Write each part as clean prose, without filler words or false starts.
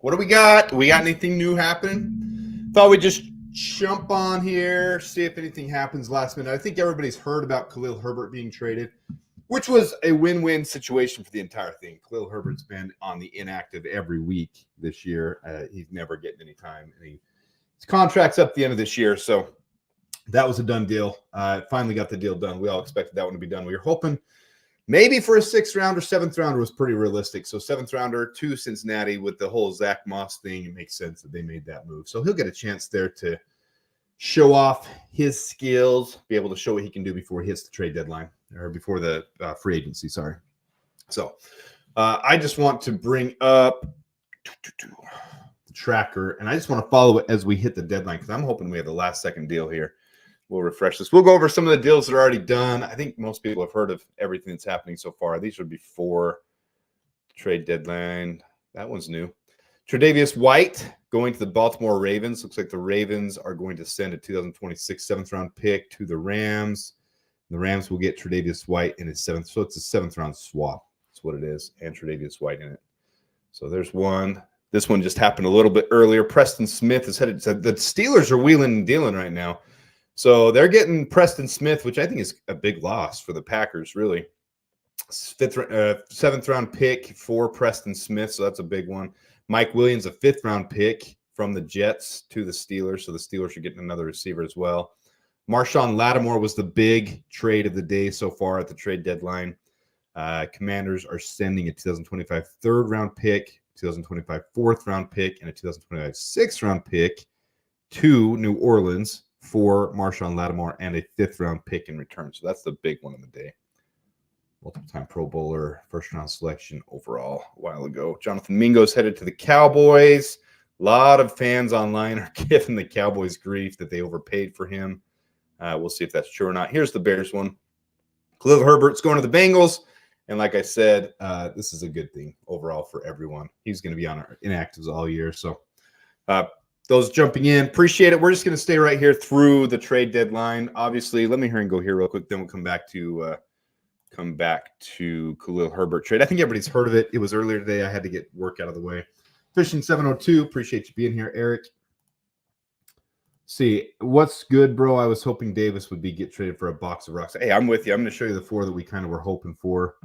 What do we got? We got anything new happening? Thought we'd just jump on here, see if anything happens last minute. I think everybody's heard about Khalil Herbert being traded, which was a win-win situation for the entire thing. Khalil Herbert's been on the inactive every week this year. He's never getting any time. And his contract's up at the end of this year, so that was a done deal. Finally got the deal done. We all expected that one to be done. We were hoping maybe for a 6th rounder, 7th rounder was pretty realistic. So 7th rounder to Cincinnati with the whole Zach Moss thing, it makes sense that they made that move. So he'll get a chance there to show off his skills, be able to show what he can do before he hits the trade deadline or before the free agency, sorry. So I just want to bring up the tracker, and I just want to follow it as we hit the deadline because I'm hoping we have the last second deal here. We'll refresh this. We'll go over some of the deals that are already done. I think most people have heard of everything that's happening so far. These would be before trade deadline. That one's new. Tre'Davious White going to the Baltimore Ravens. Looks like the Ravens are going to send a 2026 7th-round pick to the Rams. The Rams will get Tre'Davious White in his 7th. So it's a 7th-round swap. That's what it is, and Tre'Davious White in it. So there's one. This one just happened a little bit earlier. Preston Smith is headed. The Steelers are wheeling and dealing right now. So they're getting Preston Smith, which I think is a big loss for the Packers, really. 7th-round pick for Preston Smith, so that's a big one. Mike Williams, a 5th-round pick from the Jets to the Steelers, so the Steelers are getting another receiver as well. Marshawn Lattimore was the big trade of the day so far at the trade deadline. Commanders are sending a 2025 3rd-round pick, 2025 4th-round pick, and a 2025 6th-round pick to New Orleans for Marshawn Lattimore and a 5th-round pick in return. So that's the big one of the day. Multiple-time Pro Bowler, 1st-round selection overall a while ago. Jonathan Mingo's headed to the Cowboys. A lot of fans online are giving the Cowboys grief that they overpaid for him. We'll see if that's true or not. Here's the Bears one. Khalil Herbert's going to the Bengals. And like I said, this is a good thing overall for everyone. He's going to be on our inactives all year. So those jumping in, appreciate it. We're just going to stay right here through the trade deadline. Obviously, let me hear and go here real quick. Then we'll come back to Khalil Herbert trade. I think everybody's heard of it. It was earlier today. I had to get work out of the way. Fishing 702, appreciate you being here, Eric. See, what's good, bro? I was hoping Davis would get traded for a box of rocks. Hey, I'm with you. I'm going to show you the 4 that we kind of were hoping for.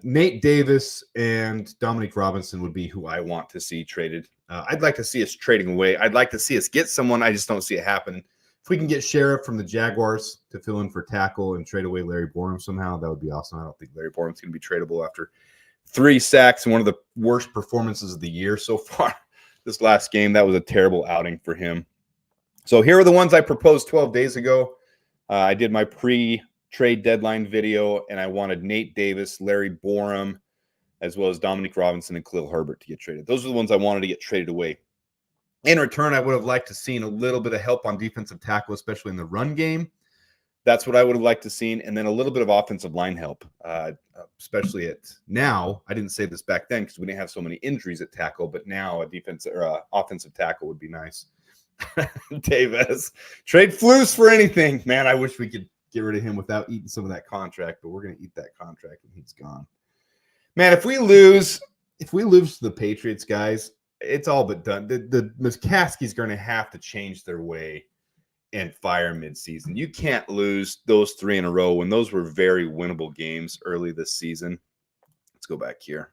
Nate Davis and Dominique Robinson would be who I want to see traded. I'd like to see us trading away. I'd like to see us get someone. I just don't see it happening. If we can get Sheriff from the Jaguars to fill in for tackle and trade away Larry Borom somehow, that would be awesome. I don't think Larry Borom's going to be tradable after 3 sacks and one of the worst performances of the year so far. This last game, that was a terrible outing for him. So here are the ones I proposed 12 days ago. I did my pre-trade deadline video, and I wanted Nate Davis, Larry Borom, as well as Dominique Robinson and Khalil Herbert to get traded. Those are the ones I wanted to get traded away. In return, I would have liked to seen a little bit of help on defensive tackle, especially in the run game. That's what I would have liked to seen, and then a little bit of offensive line help, especially at now. I didn't say this back then because we didn't have so many injuries at tackle, but now a defense or offensive tackle would be nice. Davis, trade Flus for anything. Man, I wish we could get rid of him without eating some of that contract, but we're going to eat that contract when he's gone. Man, if we lose to the Patriots, guys, it's all but done. The McCaskey's going to have to change their way and fire midseason. You can't lose those 3 in a row when those were very winnable games early this season. Let's go back here.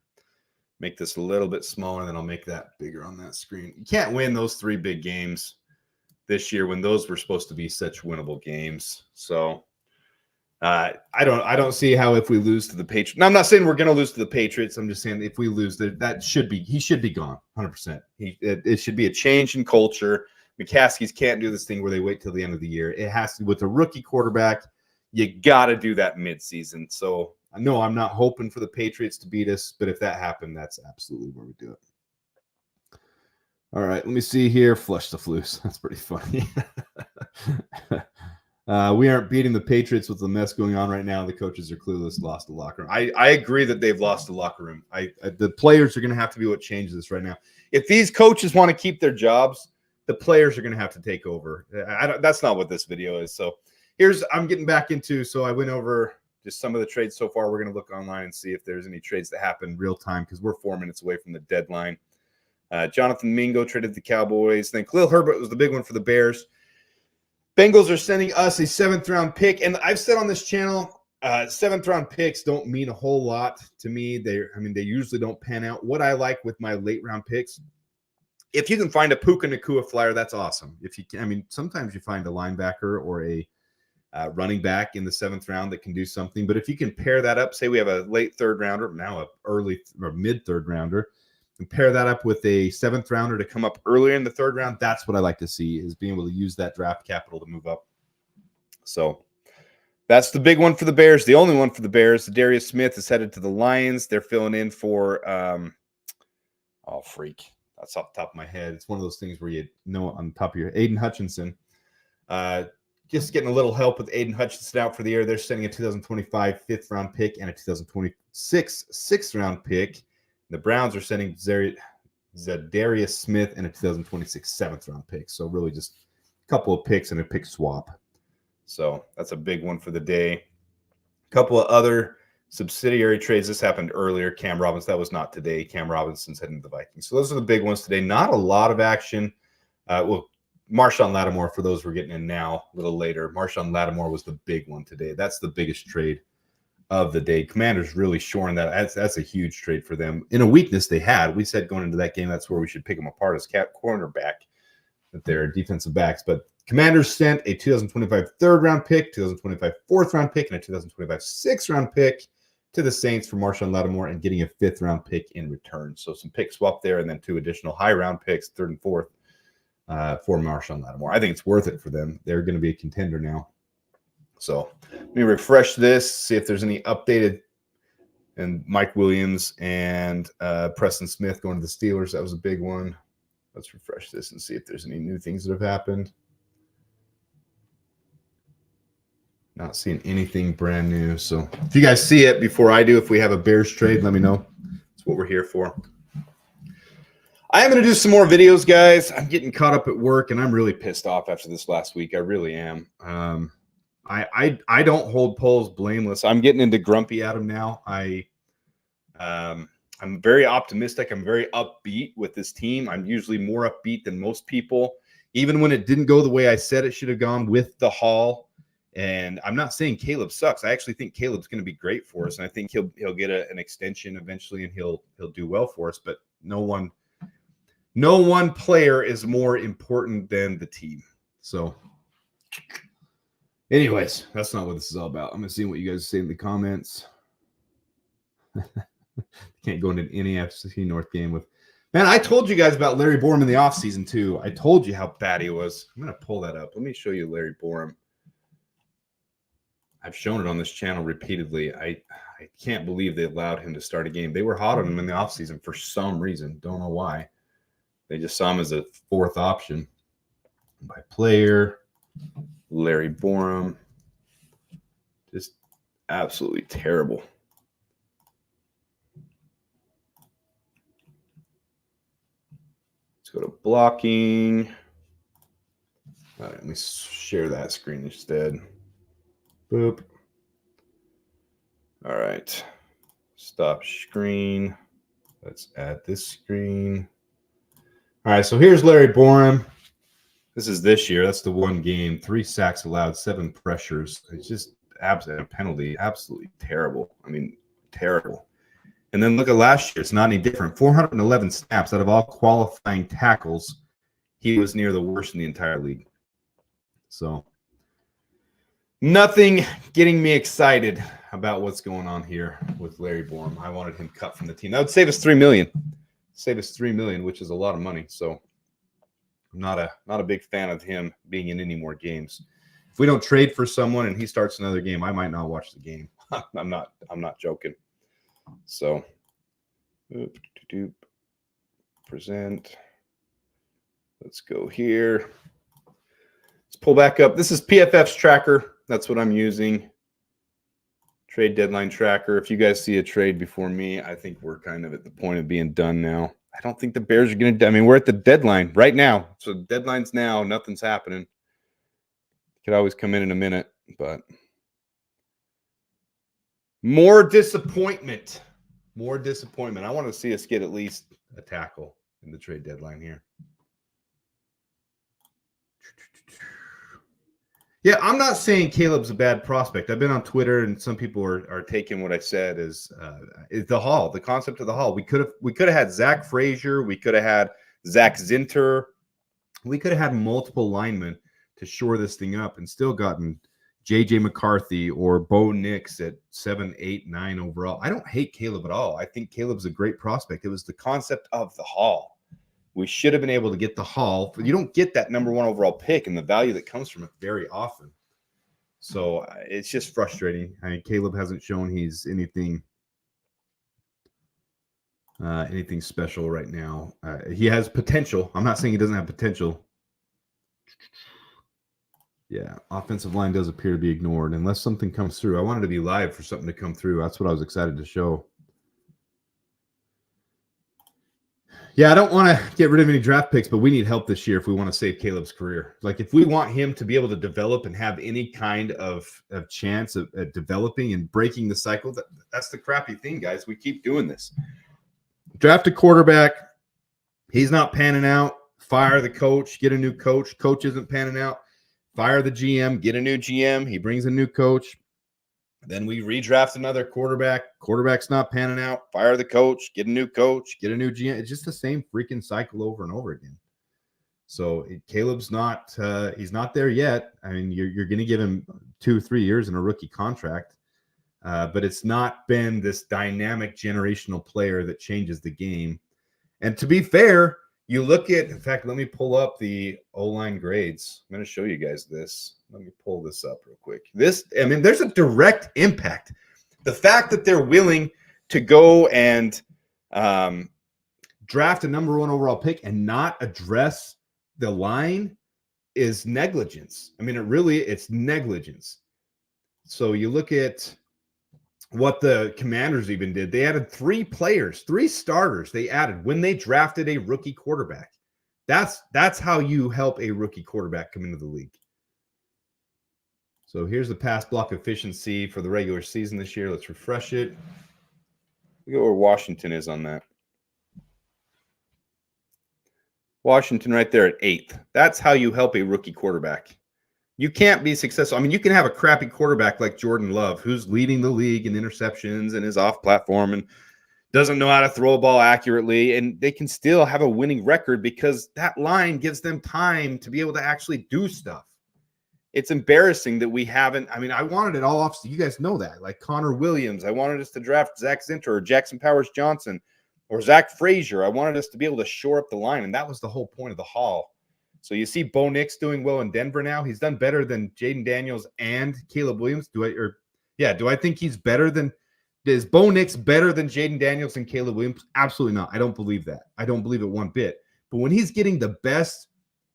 Make this a little bit smaller, then I'll make that bigger on that screen. You can't win those 3 big games this year when those were supposed to be such winnable games. So I don't see how if we lose to the Patriots. Now, I'm not saying we're going to lose to the Patriots. I'm just saying if we lose, he should be gone 100%. It should be a change in culture. McCaskey's can't do this thing where they wait till the end of the year. It has to, with a rookie quarterback, you got to do that midseason. So I know I'm not hoping for the Patriots to beat us, but if that happened, that's absolutely where we do it. All right, let me see here. Flush the Flus. That's pretty funny. We aren't beating the Patriots with the mess going on right now. The coaches are clueless, lost the locker room. I agree that they've lost the locker room. The players are going to have to be what changes this right now. If these coaches want to keep their jobs, the players are going to have to take over. That's not what this video is. So I'm getting back into, so I went over just some of the trades so far. We're going to look online and see if there's any trades that happen real time because we're 4 minutes away from the deadline. Jonathan Mingo traded the Cowboys. Then Khalil Herbert was the big one for the Bears. Bengals are sending us a 7th-round pick. And I've said on this channel, 7th-round picks don't mean a whole lot to me. They usually don't pan out. What I like with my late-round picks, if you can find a Puka Nacua flyer, that's awesome. If you can, sometimes you find a linebacker or a running back in the 7th round that can do something. But if you can pair that up, say we have a late 3rd rounder, now a early or mid 3rd rounder, and pair that up with a 7th rounder to come up earlier in the 3rd round, that's what I like to see, is being able to use that draft capital to move up. So that's the big one for the Bears. The only one for the Bears. Darius Smith is headed to the Lions. They're filling in for that's off the top of my head. It's one of those things where you know on top of your Aiden Hutchinson. Just getting a little help with Aiden Hutchinson out for the year. They're sending a 2025 5th-round pick and a 2026 6th-round pick. The Browns are sending Zadarius Smith and a 2026 7th-round pick. So really just a couple of picks and a pick swap. So that's a big one for the day. A couple of other subsidiary trades. This happened earlier. Cam Robinson, that was not today. Cam Robinson's heading to the Vikings. So those are the big ones today. Not a lot of action. Marshawn Lattimore, for those we're getting in now, a little later. Marshawn Lattimore was the big one today. That's the biggest trade of the day. Commanders really shoring that. That's a huge trade for them. In a weakness they had, we said going into that game, that's where we should pick them apart as cornerback, that they're defensive backs. But Commanders sent a 2025 3rd-round pick, 2025 4th-round pick, and a 2025 6th-round pick to the Saints for Marshawn Lattimore and getting a 5th-round pick in return. So some pick swap there and then 2 additional high-round picks, 3rd and 4th. For Marshawn Lattimore. I think it's worth it for them. They're going to be a contender now. So let me refresh this, see if there's any updated. And Mike Williams and Preston Smith going to the Steelers. That was a big one. Let's refresh this and see if there's any new things that have happened. Not seeing anything brand new. So if you guys see it before I do, if we have a Bears trade, let me know. That's what we're here for. I am going to do some more videos, guys. I'm getting caught up at work, and I'm really pissed off after this last week. I really am. I don't hold polls blameless. I'm getting into grumpy Adam now. I'm very optimistic. I'm very upbeat with this team. I'm usually more upbeat than most people. Even when it didn't go the way I said it should have gone with the haul. And I'm not saying Caleb sucks. I actually think Caleb's going to be great for us, and I think he'll get an extension eventually, and he'll do well for us. But no one player is more important than the team. So, anyways, that's not what this is all about. I'm going to see what you guys say in the comments. Can't go into any NFC North game with... Man, I told you guys about Larry Borom in the offseason, too. I told you how bad he was. I'm going to pull that up. Let me show you Larry Borom. I've shown it on this channel repeatedly. I can't believe they allowed him to start a game. They were hot on him in the offseason for some reason. Don't know why. They just saw him as a 4th option. By player, Larry Borom. Just absolutely terrible. Let's go to blocking. All right, let me share that screen instead. Boop. All right. Stop screen. Let's add this screen. All right, so here's Larry Borom. This is this year. That's the one game. 3 sacks allowed, 7 pressures. It's just absolutely a penalty. Absolutely terrible. Terrible. And then look at last year. It's not any different. 411 snaps out of all qualifying tackles. He was near the worst in the entire league. So nothing getting me excited about what's going on here with Larry Borom. I wanted him cut from the team. That would save us $3 million. Save us $3 million, which is a lot of money. So I'm not a big fan of him being in any more games. If we don't trade for someone and he starts another game, I might not watch the game. I'm not joking. So present. Let's go here. Let's pull back up. This is PFF's tracker. That's what I'm using. Trade deadline tracker. If you guys see a trade before me, I think we're kind of at the point of being done now. I don't think the Bears are going to. We're at the deadline right now. So the deadline's now. Nothing's happening. Could always come in a minute, but more disappointment. More disappointment. I want to see us get at least a tackle. in the trade deadline here. Yeah, I'm not saying Caleb's a bad prospect. I've been on Twitter, and some people are taking what I said as the haul, the concept of the haul. We could have had Zach Frazier, we could have had Zach Zinter, we could have had multiple linemen to shore this thing up, and still gotten JJ McCarthy or Bo Nix at 7, 8, 9 overall. I don't hate Caleb at all. I think Caleb's a great prospect. It was the concept of the haul. We should have been able to get the haul. You don't get that number 1 overall pick and the value that comes from it very often. So it's just frustrating. I mean, Caleb hasn't shown he's anything special right now. He has potential. I'm not saying he doesn't have potential. Yeah, offensive line does appear to be ignored unless something comes through. I wanted to be live for something to come through. That's what I was excited to show. Yeah, I don't want to get rid of any draft picks, but we need help this year if we want to save Caleb's career. Like, if we want him to be able to develop and have any kind of chance of developing and breaking the cycle, that's the crappy thing, guys. We keep doing this. Draft a quarterback. He's not panning out. Fire the coach. Get a new coach. Coach isn't panning out. Fire the GM. Get a new GM. He brings a new coach. Then we redraft another quarterback. Quarterback's not panning out. Fire the coach. Get a new coach. Get a new GM. It's just the same freaking cycle over and over again. So Caleb's not. He's not there yet. I mean, you're going to give him 2-3 years in a rookie contract, but it's not been this dynamic generational player that changes the game. And to be fair, you look at. In fact, let me pull up the O-line grades. I'm going to show you guys this. Let me pull this up real quick. There's a direct impact. The fact that they're willing to go and draft a number 1 overall pick and not address the line is negligence. I mean, it's negligence. So you look at what the Commanders even did. They added 3 starters they added when they drafted a rookie quarterback. That's how you help a rookie quarterback come into the league. So here's the pass block efficiency for the regular season this year. Let's refresh it. Look at where Washington is on that. Washington right there at 8th. That's how you help a rookie quarterback. You can't be successful. I mean, you can have a crappy quarterback like Jordan Love, who's leading the league in interceptions and is off platform and doesn't know how to throw a ball accurately, and they can still have a winning record because that line gives them time to be able to actually do stuff. It's embarrassing that we haven't. I mean, I wanted it all off. So you guys know that. Like Connor Williams, I wanted us to draft Zach Zinter or Jackson Powers Johnson or Zach Frazier. I wanted us to be able to shore up the line, and that was the whole point of the haul. So you see Bo Nix doing well in Denver now. He's done better than Jaden Daniels and Caleb Williams. Do I think he's better than – is Bo Nix better than Jaden Daniels and Caleb Williams? Absolutely not. I don't believe that. I don't believe it one bit. But when he's getting the best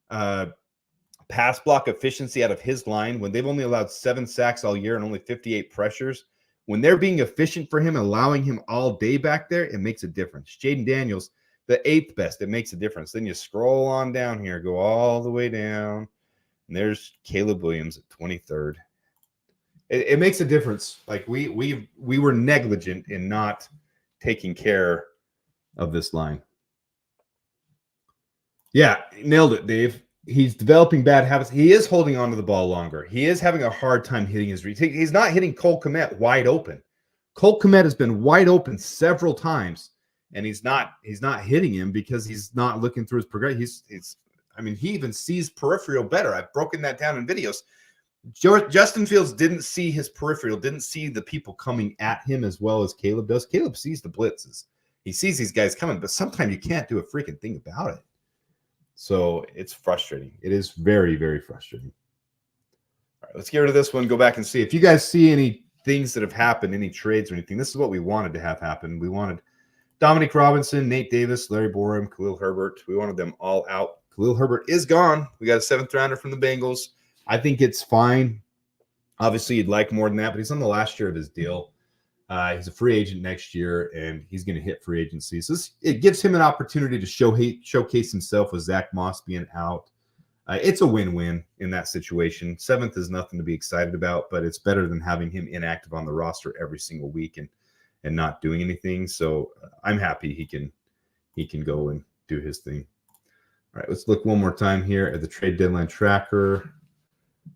pass block efficiency out of his line, when they've only allowed 7 sacks all year and only 58 pressures, when they're being efficient for him, allowing him all day back there, it makes a difference. Jaden Daniels, the 8th best, it makes a difference. Then you scroll on down here, go all the way down, and there's Caleb Williams at 23rd. It makes a difference. Like we were negligent in not taking care of this line. Yeah, nailed it, Dave. He's developing bad habits. He is holding on to the ball longer. He is having a hard time hitting his read. He's not hitting Cole Kmet wide open. Cole Kmet has been wide open several times, and he's not hitting him because he's not looking through his progression. He even sees peripheral better. I've broken that down in videos. Justin Fields didn't see his peripheral, didn't see the people coming at him as well as Caleb does. Caleb sees the blitzes. He sees these guys coming, but sometimes you can't do a freaking thing about it. So it's frustrating. It is very, very frustrating. All right, let's get rid of this one. Go back and see. If you guys see any things that have happened, any trades or anything, this is what we wanted to have happen. We wanted Dominic Robinson, Nate Davis, Larry Borom, Khalil Herbert. We wanted them all out. Khalil Herbert is gone. We got a 7th rounder from the Bengals. I think it's fine. Obviously, you'd like more than that, but he's on the last year of his deal. He's a free agent next year, and he's going to hit free agency. So it gives him an opportunity to showcase himself with Zach Moss being out. It's a win-win in that situation. 7th is nothing to be excited about, but it's better than having him inactive on the roster every single week and not doing anything. So I'm happy he can go and do his thing. All right, let's look one more time here at the trade deadline tracker.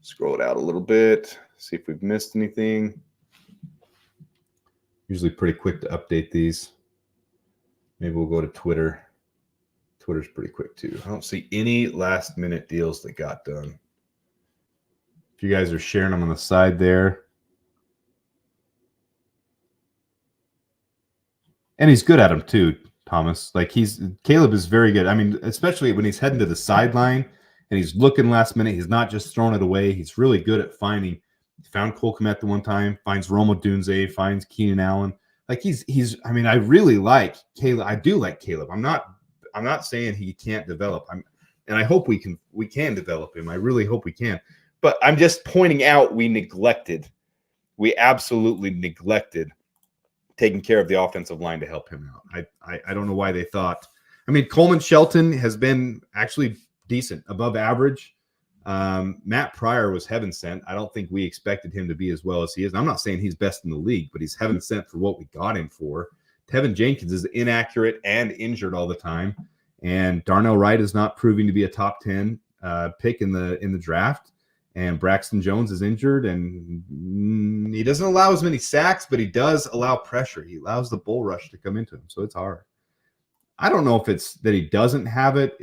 Scroll it out a little bit, see if we've missed anything. Usually pretty quick to update these. Maybe we'll go to Twitter. Twitter's pretty quick too. I don't see any last minute deals that got done. If you guys are sharing them on the side there. And he's good at them too, Thomas. Like Caleb is very good. I mean, especially when he's heading to the sideline and he's looking last minute. He's not just throwing it away. He's really good at finding. He found Cole Kmet the one time, finds Rome Odunze, finds Keenan Allen. Like he's. I mean, I really like Caleb. I do like Caleb. I'm not saying he can't develop. And I hope we can develop him. I really hope we can. But I'm just pointing out we absolutely neglected taking care of the offensive line to help him out. I don't know why they thought. I mean, Coleman Shelton has been actually decent, above average. Matt Pryor was heaven sent. I don't think we expected him to be as well as he is. And I'm not saying he's best in the league, but he's heaven sent for what we got him for. Tevin Jenkins is inaccurate and injured all the time. And Darnell Wright is not proving to be a top 10 pick in the draft. And Braxton Jones is injured, and he doesn't allow as many sacks, but he does allow pressure. He allows the bull rush to come into him, so it's hard. I don't know if it's that he doesn't have it.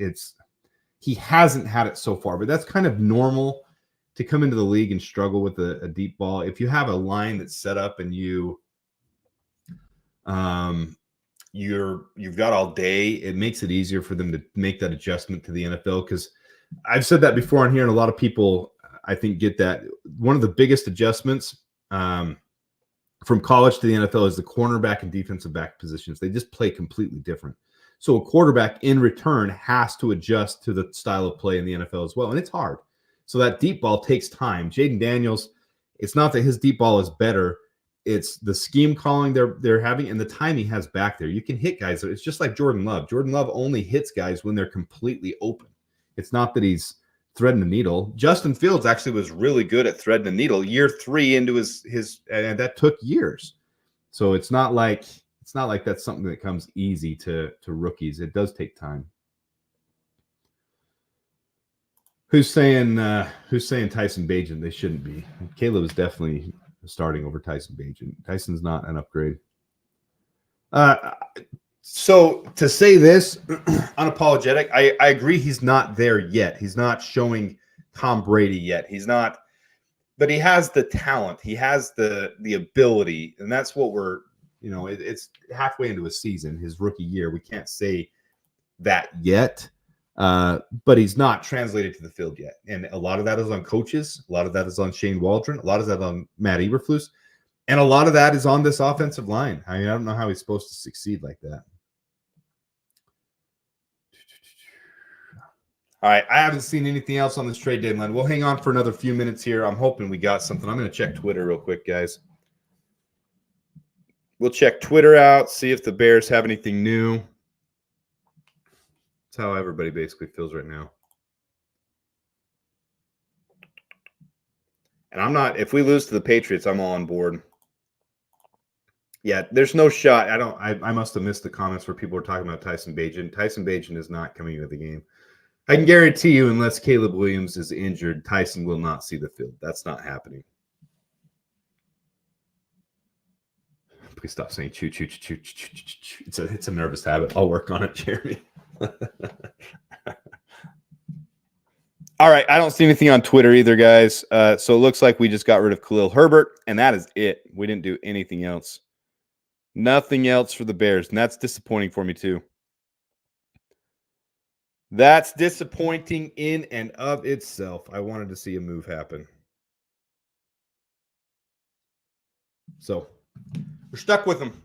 He hasn't had it so far, but that's kind of normal to come into the league and struggle with a deep ball. If you have a line that's set up and you've got all day, it makes it easier for them to make that adjustment to the NFL. Because I've said that before on here, and a lot of people, I think, get that. One of the biggest adjustments from college to the NFL is the cornerback and defensive back positions. They just play completely different. So a quarterback in return has to adjust to the style of play in the NFL as well. And it's hard. So that deep ball takes time. Jaden Daniels, it's not that his deep ball is better. It's the scheme calling they're having and the time he has back there. You can hit guys. It's just like Jordan Love. Jordan Love only hits guys when they're completely open. It's not that he's threading the needle. Justin Fields actually was really good at threading the needle year 3 into his and that took years. So it's not like that's something that comes easy to rookies. It does take time. Who's saying Tyson Bagent? They shouldn't be. Caleb is definitely starting over Tyson Bagent. Tyson's not an upgrade. So to say this, unapologetic, I agree he's not there yet. He's not showing Tom Brady yet. He's not, but he has the talent. He has the ability, and that's what we're, it's halfway into a season, his rookie year. We can't say that yet, but he's not translated to the field yet. And a lot of that is on coaches. A lot of that is on Shane Waldron. A lot of that on Matt Eberflus. And a lot of that is on this offensive line. I mean, I don't know how he's supposed to succeed like that. All right, I haven't seen anything else on this trade deadline. We'll hang on for another few minutes here. I'm hoping we got something. I'm going to check Twitter real quick, guys. We'll check Twitter out, see if the Bears have anything new. That's how everybody basically feels right now. And I'm not, if we lose to the Patriots, I'm all on board. Yeah, there's no shot. I must have missed the comments where people were talking about Tyson Bagent. Tyson Bagent is not coming into the game. I can guarantee you, unless Caleb Williams is injured, Tyson will not see the field. That's not happening. Please stop saying choo, choo, choo, choo, choo, choo, choo. It's a nervous habit. I'll work on it, Jeremy. All right, I don't see anything on Twitter either, guys. So it looks like we just got rid of Khalil Herbert, and that is it. We didn't do anything else. Nothing else for the Bears, and that's disappointing for me too. That's disappointing in and of itself. I wanted to see a move happen. So we're stuck with them.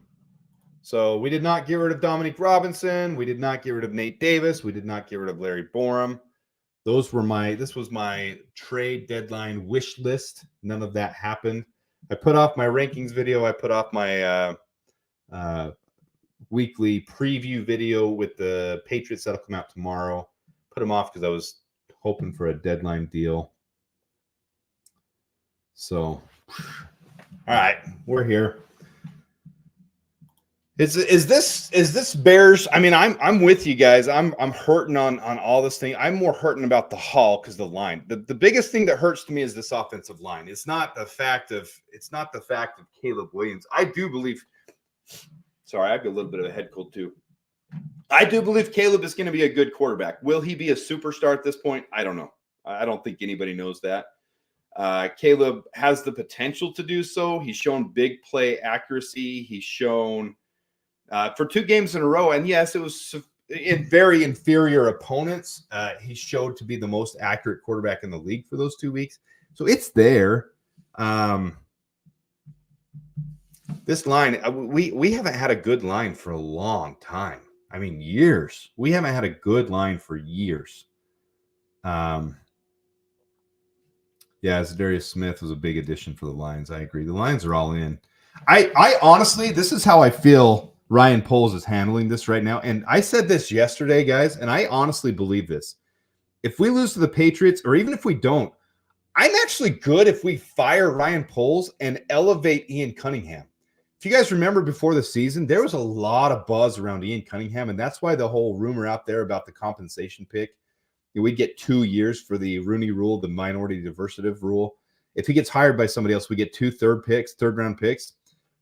So we did not get rid of Dominique Robinson. We did not get rid of Nate Davis. We did not get rid of Larry Borum. This was my trade deadline wish list. None of that happened. I put off my rankings video. I put off my weekly preview video with the Patriots that'll come out tomorrow. Put them off because I was hoping for a deadline deal. So, all right, we're here. Is this Bears? I mean, I'm with you guys. I'm hurting on all this thing. I'm more hurting about the haul because the line. The biggest thing that hurts to me is this offensive line. It's not the fact of Caleb Williams. I do believe. Sorry, I've got a little bit of a head cold too. I do believe Caleb is going to be a good quarterback. Will he be a superstar at this point? I don't know. I don't think anybody knows that. Caleb has the potential to do so. He's shown big play accuracy. He's shown for 2 games in a row. And yes, it was in very inferior opponents. He showed to be the most accurate quarterback in the league for those 2 weeks. So it's there. This line, we haven't had a good line for a long time. I mean, years. We haven't had a good line for years. Yeah, Zadarius Smith was a big addition for the Lions. I agree. The Lions are all in. I honestly, this is how I feel Ryan Poles is handling this right now. And I said this yesterday, guys, and I honestly believe this. If we lose to the Patriots, or even if we don't, I'm actually good if we fire Ryan Poles and elevate Ian Cunningham. If you guys remember before the season, there was a lot of buzz around Ian Cunningham, and that's why the whole rumor out there about the compensation pick, we'd get 2 years for the Rooney rule, the minority diversitive rule. If he gets hired by somebody else, we get 2 third-round picks.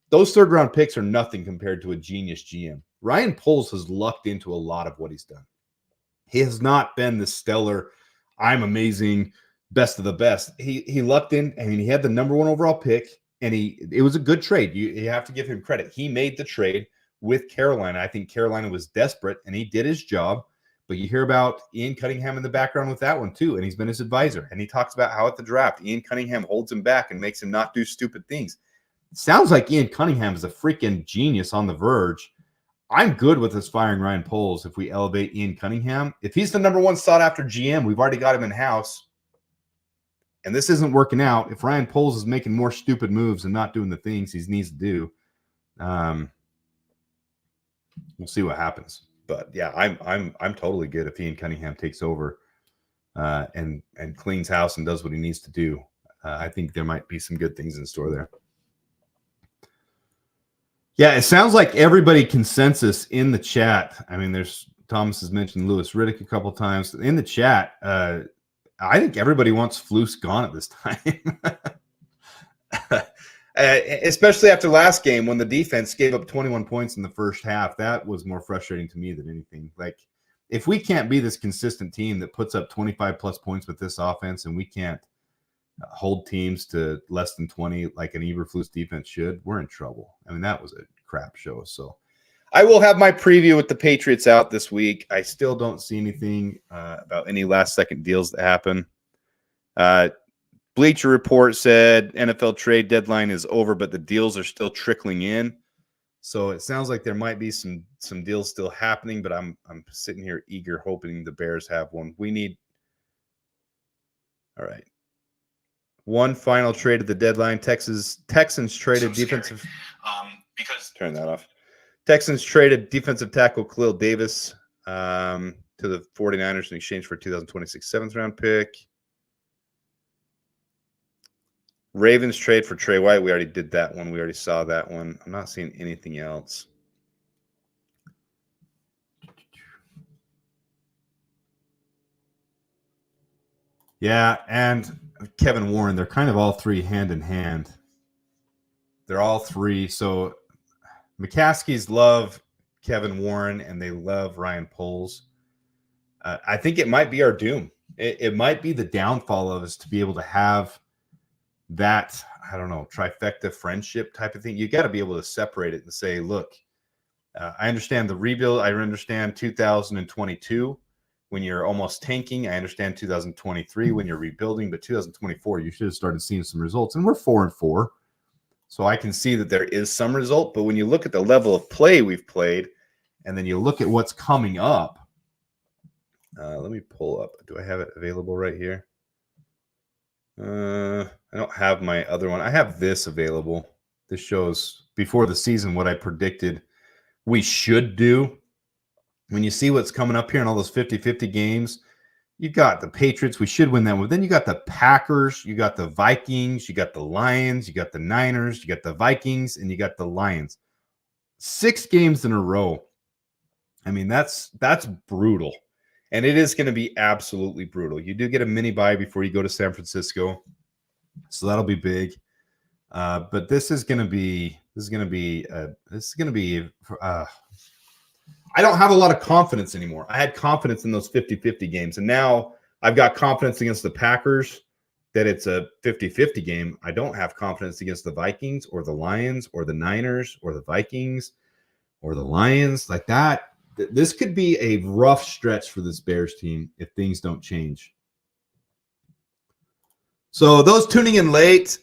Those third-round picks are nothing compared to a genius GM. Ryan Poles has lucked into a lot of what he's done. He has not been the stellar, I'm amazing, best of the best. He lucked in, I mean, he had the number 1 overall pick, and it was a good trade. You have to give him credit. He made the trade with Carolina. I think Carolina was desperate, and he did his job. But you hear about Ian Cunningham in the background with that one too, and he's been his advisor. And he talks about how at the draft, Ian Cunningham holds him back and makes him not do stupid things. It sounds like Ian Cunningham is a freaking genius on the verge. I'm good with us firing Ryan Poles if we elevate Ian Cunningham. If he's the number 1 sought-after GM, we've already got him in-house, and this isn't working out. If Ryan Poles is making more stupid moves and not doing the things he needs to do, we'll see what happens. But yeah, I'm totally good if Ian Cunningham takes over and cleans house and does what he needs to do. I think there might be some good things in store there. Yeah, it sounds like everybody consensus in the chat. I mean, Thomas has mentioned Louis Riddick a couple times in the chat. I think everybody wants Flus gone at this time. Especially after last game when the defense gave up 21 points in the first half. That was more frustrating to me than anything. Like, if we can't be this consistent team that puts up 25-plus points with this offense and we can't hold teams to less than 20 like an Eberflus defense should, we're in trouble. I mean, that was a crap show. So I will have my preview with the Patriots out this week. I still don't see anything about any last-second deals that happen. Bleacher Report said NFL trade deadline is over, but the deals are still trickling in. So it sounds like there might be some deals still happening, but I'm sitting here eager, hoping the Bears have one. All right. One final trade at the deadline. Texans traded defensive. Turn that off. Texans traded defensive tackle Khalil Davis to the 49ers in exchange for a 2026 7th-round pick. Ravens trade for Trey White. We already did that one. We already saw that one. I'm not seeing anything else. Yeah, and Kevin Warren, they're kind of all 3 hand in hand. They're all 3. So McCaskies love Kevin Warren, and they love Ryan Poles. I think it might be our doom. It might be the downfall of us to be able to have that, I don't know, trifecta friendship type of thing. You got to be able to separate it and say, look, I understand the rebuild. I understand 2022 when you're almost tanking. I understand 2023 when you're rebuilding, but 2024, you should have started seeing some results. And we're 4-4. So I can see that there is some result. But when you look at the level of play we've played, and then you look at what's coming up, let me pull up. Do I have it available right here? I don't have my other one. I have this available. This shows before the season what I predicted we should do. When you see what's coming up here in all those 50-50 games, you got the Patriots. We should win that one. Then you got the Packers. You got the Vikings. You got the Lions. You got the Niners. You got the Vikings. And you got the Lions. 6 games in a row. I mean, that's brutal. And it is going to be absolutely brutal. You do get a mini bye before you go to San Francisco. So that'll be big. But this is going to be I don't have a lot of confidence anymore. I had confidence in those 50-50 games. And now I've got confidence against the Packers that it's a 50-50 game. I don't have confidence against the Vikings or the Lions or the Niners or the Vikings or the Lions like that. This could be a rough stretch for this Bears team if things don't change. So those tuning in late,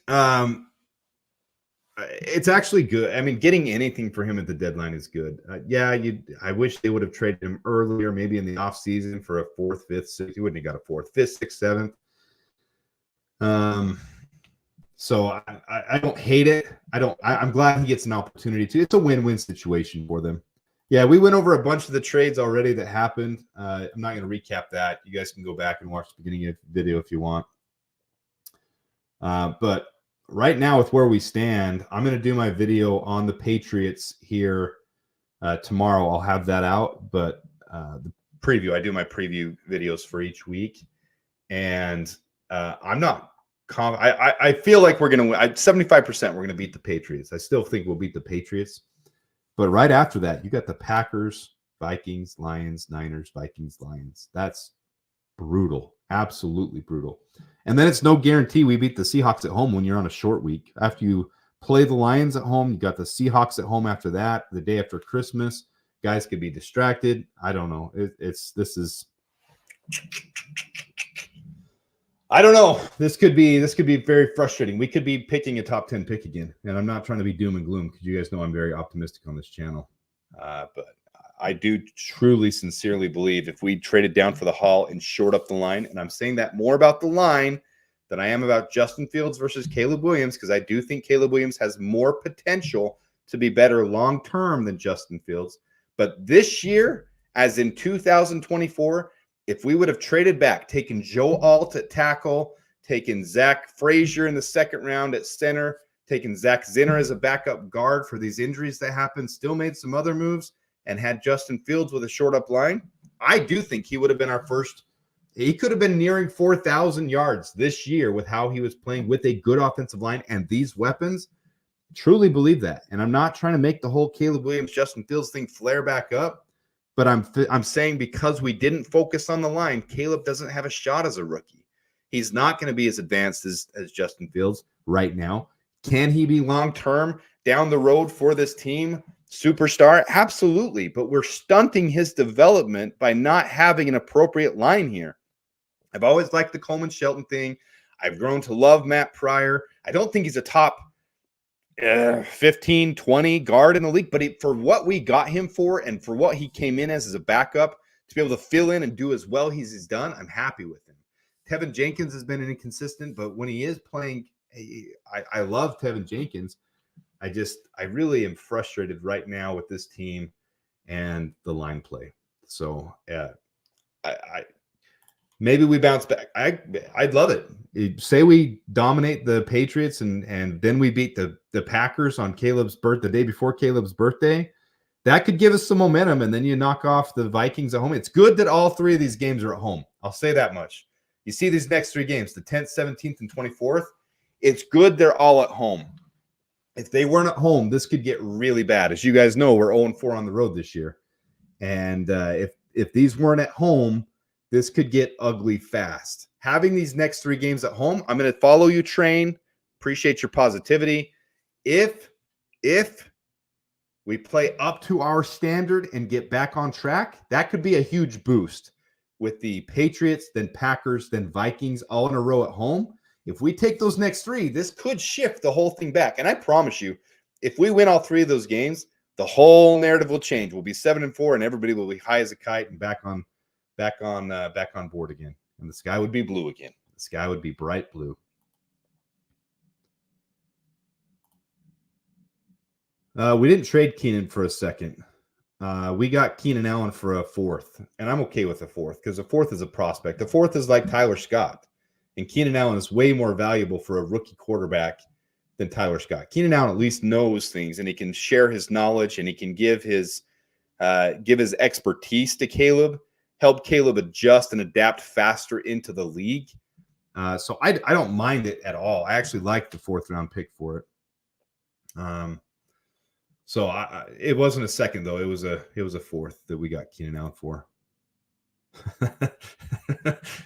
it's actually good. I mean, getting anything for him at the deadline is good. I wish they would have traded him earlier, maybe in the offseason for a 4th, 5th, 6th. He wouldn't have got a 4th, 5th, 6th, 7th. So I don't hate it. I'm glad he gets an opportunity to. It's a win-win situation for them. Yeah, we went over a bunch of the trades already that happened. I'm not going to recap that. You guys can go back and watch the beginning of the video if you want. But right now, with where we stand, I'm going to do my video on the Patriots here tomorrow. I'll have that out. But the preview, I do my preview videos for each week. And I'm not I feel like we're going to win. 75% we're going to beat the Patriots. I still think we'll beat the Patriots. But right after that, you got the Packers, Vikings, Lions, Niners, Vikings, Lions. That's brutal. Absolutely brutal. And then it's no guarantee we beat the Seahawks at home when you're on a short week. After you play the Lions at home, you got the Seahawks at home after that, the day after Christmas. Guys could be distracted. I don't know. I don't know. This could be very frustrating. We could be picking a top 10 pick again. And I'm not trying to be doom and gloom because you guys know I'm very optimistic on this channel. But I do truly, sincerely believe if we traded down for the haul and short up the line, and I'm saying that more about the line than I am about Justin Fields versus Caleb Williams, because I do think Caleb Williams has more potential to be better long-term than Justin Fields. But this year, as in 2024, if we would have traded back, taken Joe Alt at tackle, taken Zach Frazier in the 2nd round at center, taken Zach Zinner as a backup guard for these injuries that happened, still made some other moves, and had Justin Fields with a short up line, I do think he would have been our first. He could have been nearing 4,000 yards this year with how he was playing with a good offensive line and these weapons. Truly believe that. And I'm not trying to make the whole Caleb Williams, Justin Fields thing flare back up. But I'm saying because we didn't focus on the line, Caleb doesn't have a shot as a rookie. He's not going to be as advanced as Justin Fields right now. Can he be long-term down the road for this team? Superstar? Absolutely. But we're stunting his development by not having an appropriate line here. I've always liked the Coleman Shelton thing. I've grown to love Matt Pryor. I don't think he's a top 15, 20 guard in the league, but for what we got him for and for what he came in as a backup to be able to fill in and do as well as he's done, I'm happy with him. Tevin Jenkins has been inconsistent, but when he is playing, I love Tevin Jenkins. I really am frustrated right now with this team and the line play. So maybe we bounce back. I'd love it. Say we dominate the Patriots and then we beat the Packers on Caleb's birthday, the day before Caleb's birthday. That could give us some momentum, and then you knock off the Vikings at home. It's good that all 3 of these games are at home. I'll say that much. You see these next 3 games, the 10th, 17th, and 24th. It's good they're all at home. If they weren't at home, this could get really bad. As you guys know, we're 0-4 on the road this year. And if these weren't at home, this could get ugly fast. Having these next 3 games at home, I'm going to follow you, Train. Appreciate your positivity. If we play up to our standard and get back on track, that could be a huge boost with the Patriots, then Packers, then Vikings all in a row at home. If we take those next 3, this could shift the whole thing back. And I promise you, if we win all 3 of those games, the whole narrative will change. We'll be 7-4, and everybody will be high as a kite and back on board again. And the sky would be blue again. The sky would be bright blue. We didn't trade Keenan for a second. We got Keenan Allen for a 4th, and I'm okay with a 4th because a 4th is a prospect. The 4th is like Tyler Scott, and Keenan Allen is way more valuable for a rookie quarterback than Tyler Scott. Keenan Allen at least knows things, and he can share his knowledge, and he can give his expertise to Caleb, help Caleb adjust and adapt faster into the league. So I don't mind it at all. I actually like the 4th round pick for it. So it wasn't a second though. It was a 4th that we got Keenan Allen for.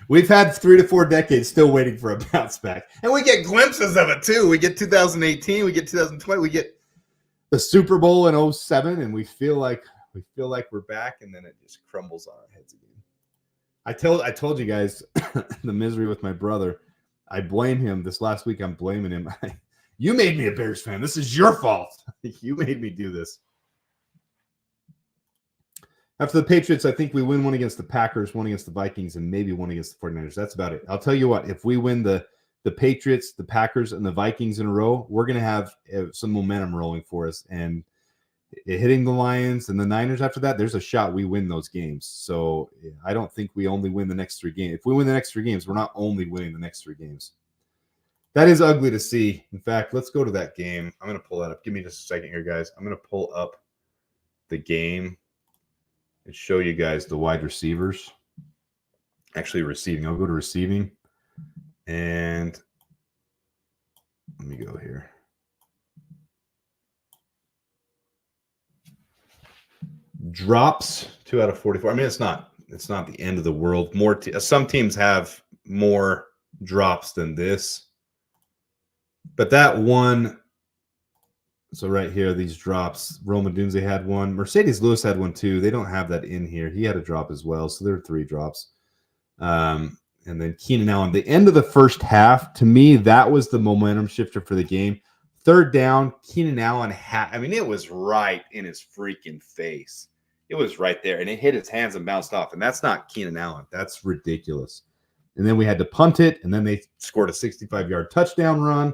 We've had 3 to 4 decades still waiting for a bounce back, and we get glimpses of it too. We get 2018, we get 2020, we get the Super Bowl in 07, and we feel like we're back, and then it just crumbles on our heads again. I told you guys the misery with my brother. I blame him. This last week, I'm blaming him. You made me a Bears fan. This is your fault. You made me do this. After the Patriots, I think we win one against the Packers, one against the Vikings, and maybe one against the 49ers. That's about it. I'll tell you what, if we win the Patriots, the Packers, and the Vikings in a row, we're going to have some momentum rolling for us. And hitting the Lions and the Niners after that, there's a shot we win those games. So I don't think we only win the next 3 games. If we win the next 3 games, we're not only winning the next 3 games. That is ugly to see. In fact, let's go to that game. I'm going to pull that up. Give me just a second here, guys. I'm going to pull up the game and show you guys the wide receivers. Actually, receiving. I'll go to receiving. And let me go here. Drops 2 out of 44. I mean, it's not the end of the world. Some teams have more drops than this. But that one, so right here, these drops, Rome Odunze had one. Mercedes Lewis had one too. They don't have that in here. He had a drop as well. So there are 3 drops. And then Keenan Allen, the end of the first half, to me, that was the momentum shifter for the game. 3rd down, Keenan Allen it was right in his freaking face. It was right there, and it hit his hands and bounced off. And that's not Keenan Allen. That's ridiculous. And then we had to punt it, and then they scored a 65-yard touchdown run.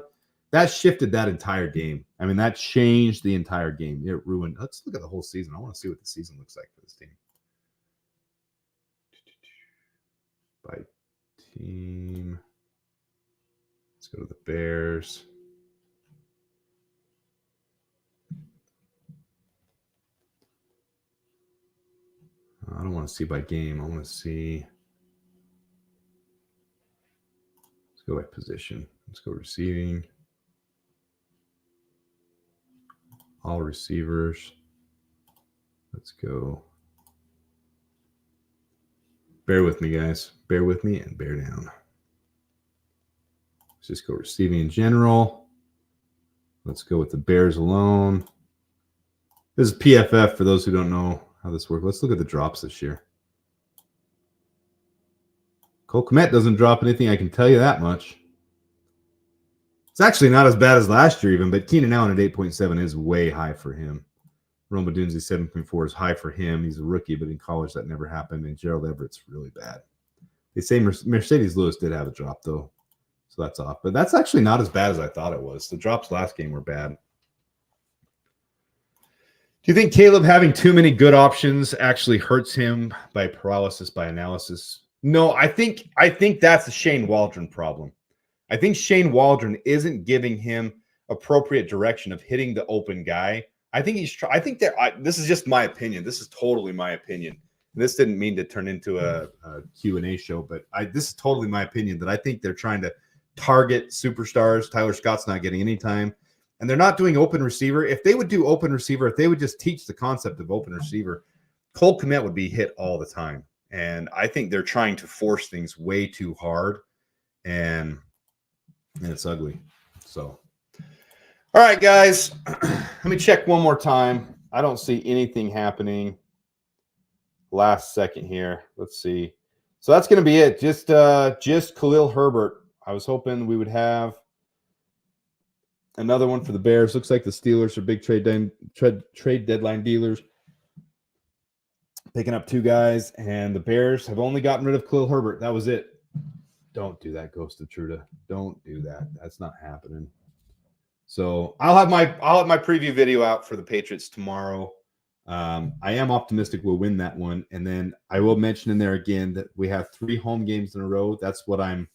That shifted that entire game. I mean, that changed the entire game. It ruined. Let's look at the whole season. I want to see what the season looks like for this team. By team. Let's go to the Bears. I don't want to see by game. I want to see. Let's go by position. Let's go receiving. All receivers. Let's go. Bear with me, guys. Bear with me and bear down. Let's just go receiving in general. Let's go with the Bears alone. This is PFF for those who don't know how this works. Let's look at the drops this year. Cole Kmet doesn't drop anything, I can tell you that much. It's actually not as bad as last year even, but Keenan Allen at 8.7 is way high for him. Rome Odunze 7.4 is high for him. He's a rookie, but in college that never happened. And Gerald Everett's really bad. They say Mercedes Lewis did have a drop, though. So that's off. But that's actually not as bad as I thought it was. The drops last game were bad. Do you think Caleb having too many good options actually hurts him by paralysis by analysis? No, I think that's the Shane Waldron problem. I think Shane Waldron isn't giving him appropriate direction of hitting the open guy. I think this is just my opinion. This is totally my opinion. This didn't mean to turn into a Q&A show, but this is totally my opinion that I think they're trying to target superstars. Tyler Scott's not getting any time, and they're not doing open receiver. If they would do open receiver, if they would just teach the concept of open receiver, Cole Kmet would be hit all the time. And I think they're trying to force things way too hard, and it's ugly. So, all right, guys, let me check one more time. I don't see anything happening. Last second here. Let's see. So that's going to be it. Just Khalil Herbert. I was hoping we would have another one for the Bears. Looks like the Steelers are big trade deadline dealers, picking up 2 guys, and the Bears have only gotten rid of Khalil Herbert. That was it. Don't do that, Ghost of Truda. Don't do that. That's not happening. So I'll have my preview video out for the Patriots tomorrow. I am optimistic we'll win that one, and then I will mention in there again that we have 3 home games in a row. That's what I'm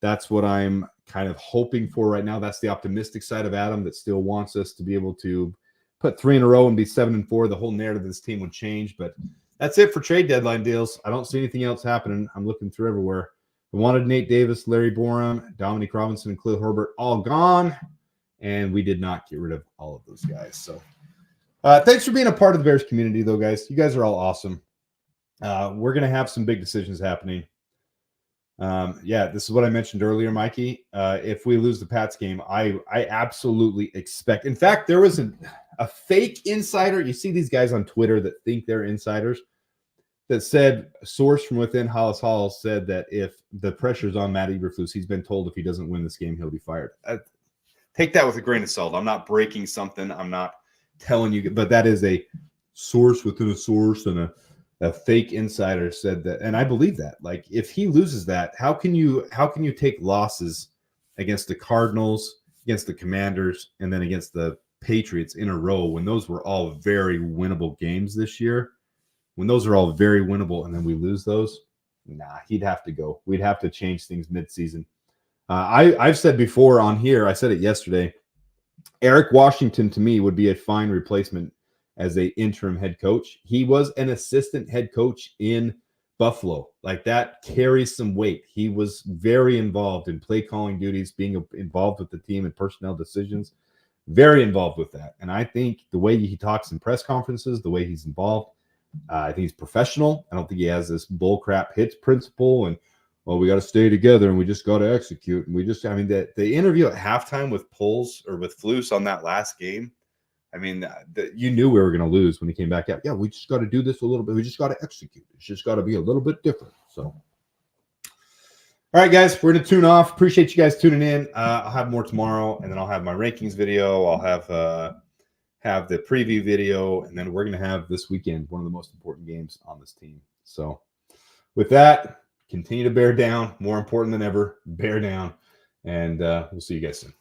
That's what I'm kind of hoping for right now. That's the optimistic side of Adam that still wants us to be able to put 3 in a row and be 7-4. The whole narrative of this team would change, but that's it for trade deadline deals. I don't see anything else happening. I'm looking through everywhere. We wanted Nate Davis, Larry Borum, Dominic Robinson, and Khalil Herbert all gone, and we did not get rid of all of those guys. So thanks for being a part of the Bears community, though, guys. You guys are all awesome. We're going to have some big decisions happening. Yeah, this is what I mentioned earlier, Mikey. If we lose the Pats game, I absolutely expect. In fact, there was a fake insider. You see these guys on Twitter that think they're insiders that said, a source from within Hollis Hall said that if the pressure's on Matt Eberflus, he's been told if he doesn't win this game, he'll be fired. Take that with a grain of salt. I'm not breaking something. I'm not telling you, but that is a source within a source, and a fake insider said that, and I believe that. Like, if he loses that, how can you take losses against the Cardinals, against the Commanders, and then against the Patriots in a row when those were all very winnable games this year? When those are all very winnable and then we lose those, nah, he'd have to go. We'd have to change things midseason. I've said before on here, I said it yesterday, Eric Washington to me would be a fine replacement as an interim head coach. He was an assistant head coach in Buffalo. Like, that carries some weight. He was very involved in play calling duties, being involved with the team and personnel decisions, very involved with that. And I think the way he talks in press conferences, the way he's involved, I think he's professional. I don't think he has this bullcrap hits principle and, well, we got to stay together and we just got to execute. And the interview at halftime with Poles or with Flus on that last game, I mean, you knew we were going to lose when he came back out. Yeah, we just got to do this a little bit. We just got to execute. It's just got to be a little bit different. So, all right, guys, we're going to tune off. Appreciate you guys tuning in. I'll have more tomorrow, and then I'll have my rankings video. I'll have the preview video, and then we're going to have this weekend one of the most important games on this team. So, with that, continue to bear down. More important than ever, bear down. And we'll see you guys soon.